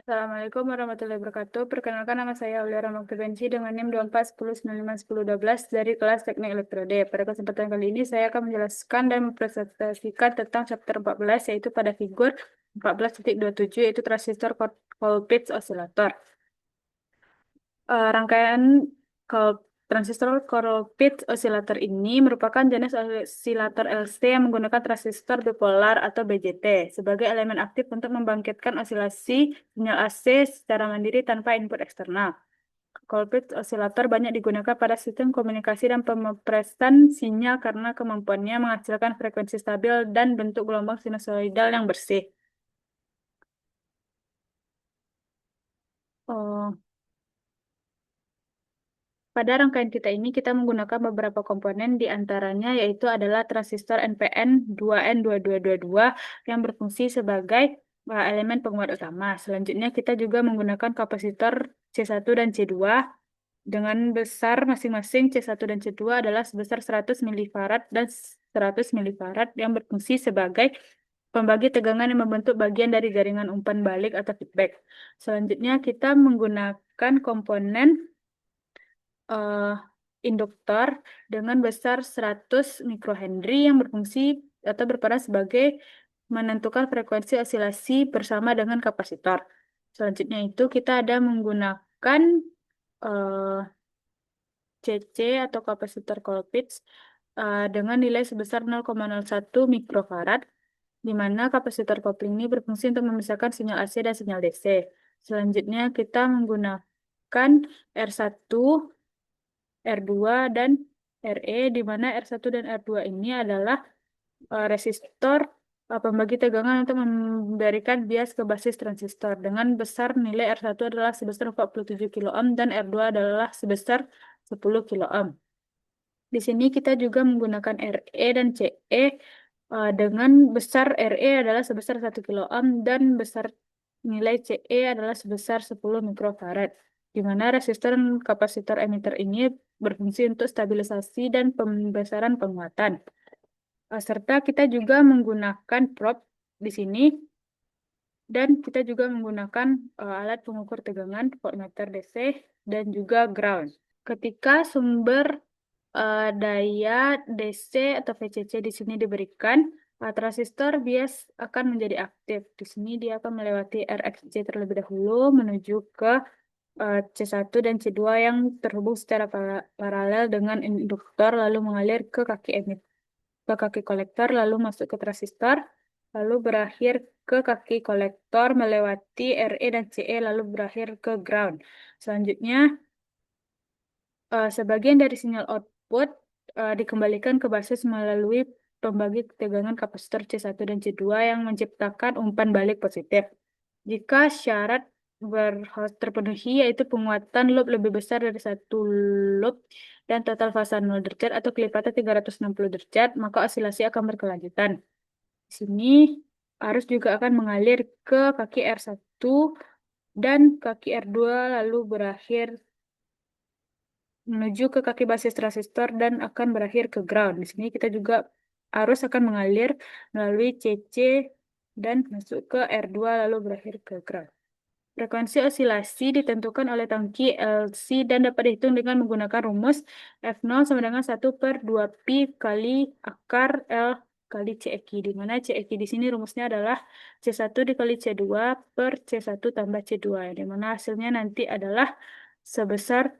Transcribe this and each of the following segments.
Assalamualaikum warahmatullahi wabarakatuh. Perkenalkan nama saya Aulia Rahmatubenci dengan NIM 2410951012 dari kelas Teknik Elektrode. Pada kesempatan kali ini saya akan menjelaskan dan mempresentasikan tentang chapter 14 yaitu pada figur 14.27 yaitu transistor Colpitts oscillator. Rangkaian Col- transistor Colpitts oscillator ini merupakan jenis osilator LC yang menggunakan transistor bipolar atau BJT sebagai elemen aktif untuk membangkitkan osilasi sinyal AC secara mandiri tanpa input eksternal. Colpitts oscillator banyak digunakan pada sistem komunikasi dan pemrosesan sinyal karena kemampuannya menghasilkan frekuensi stabil dan bentuk gelombang sinusoidal yang bersih. Oh, Pada rangkaian kita ini, kita menggunakan beberapa komponen, di antaranya yaitu adalah transistor NPN 2N2222 yang berfungsi sebagai elemen penguat utama. Selanjutnya, kita juga menggunakan kapasitor C1 dan C2 dengan besar masing-masing C1 dan C2 adalah sebesar 100 milifarad dan 100 milifarad yang berfungsi sebagai pembagi tegangan yang membentuk bagian dari jaringan umpan balik atau feedback. Selanjutnya, kita menggunakan komponen eh, induktor dengan besar 100 mikrohenry yang berfungsi atau berperan sebagai menentukan frekuensi osilasi bersama dengan kapasitor. Selanjutnya itu kita ada menggunakan eh, CC atau kapasitor Colpitts dengan nilai sebesar 0,01 mikrofarad, di mana kapasitor kopling ini berfungsi untuk memisahkan sinyal AC dan sinyal DC. Selanjutnya kita menggunakan R1 R2 dan RE, di mana R1 dan R2 ini adalah resistor pembagi tegangan untuk memberikan bias ke basis transistor dengan besar nilai R1 adalah sebesar 47 kilo ohm dan R2 adalah sebesar 10 kilo ohm. Di sini kita juga menggunakan RE dan CE dengan besar RE adalah sebesar 1 kilo ohm dan besar nilai CE adalah sebesar 10 mikrofarad, di mana resistor dan kapasitor emitter ini berfungsi untuk stabilisasi dan pembesaran penguatan. Serta kita juga menggunakan probe di sini, dan kita juga menggunakan alat pengukur tegangan, voltmeter DC, dan juga ground. Ketika sumber daya DC atau VCC di sini diberikan, transistor bias akan menjadi aktif. Di sini dia akan melewati RXC terlebih dahulu menuju ke C1 dan C2 yang terhubung secara paralel dengan induktor, lalu mengalir ke kaki kolektor, lalu masuk ke transistor, lalu berakhir ke kaki kolektor melewati RE dan CE, lalu berakhir ke ground. Selanjutnya, sebagian dari sinyal output dikembalikan ke basis melalui pembagi tegangan kapasitor C1 dan C2 yang menciptakan umpan balik positif. Jika syarat terpenuhi, yaitu penguatan loop lebih besar dari satu loop dan total fasa 0 derajat atau kelipatan 360 derajat, maka osilasi akan berkelanjutan. Di sini arus juga akan mengalir ke kaki R1 dan kaki R2 lalu berakhir menuju ke kaki basis transistor dan akan berakhir ke ground. Di sini kita juga arus akan mengalir melalui CC dan masuk ke R2 lalu berakhir ke ground. Frekuensi osilasi ditentukan oleh tangki LC dan dapat dihitung dengan menggunakan rumus F0 sama dengan 1/2 pi kali akar L kali CEQ, di mana CEQ di sini rumusnya adalah C1 dikali C2 per C1 tambah C2, di mana hasilnya nanti adalah sebesar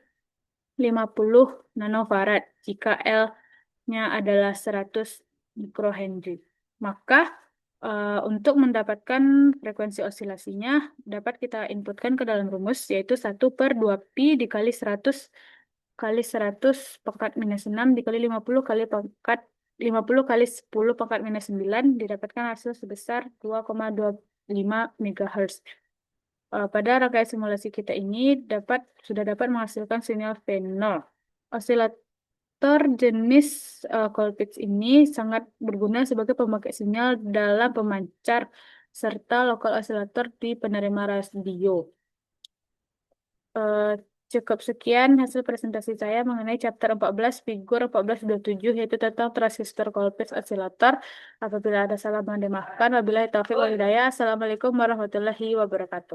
50 nanofarad jika L-nya adalah 100 mikrohenry. Maka untuk mendapatkan frekuensi osilasinya dapat kita inputkan ke dalam rumus, yaitu 1/2 pi dikali 100 kali 100 pangkat minus 6 dikali 50 kali pangkat 50 kali 10 pangkat minus 9 didapatkan hasil sebesar 2,25 MHz. Pada rangkaian simulasi kita ini sudah dapat menghasilkan sinyal V0. Osilator jenis Colpitts ini sangat berguna sebagai pemakai sinyal dalam pemancar serta lokal osilator di penerima radio. Eh, Cukup sekian hasil presentasi saya mengenai chapter 14 figur 1427 yaitu tentang transistor Colpitts oscillator. Apabila ada salah mohon dimaafkan. Wabillahi taufiq wal hidayah. Assalamualaikum warahmatullahi wabarakatuh.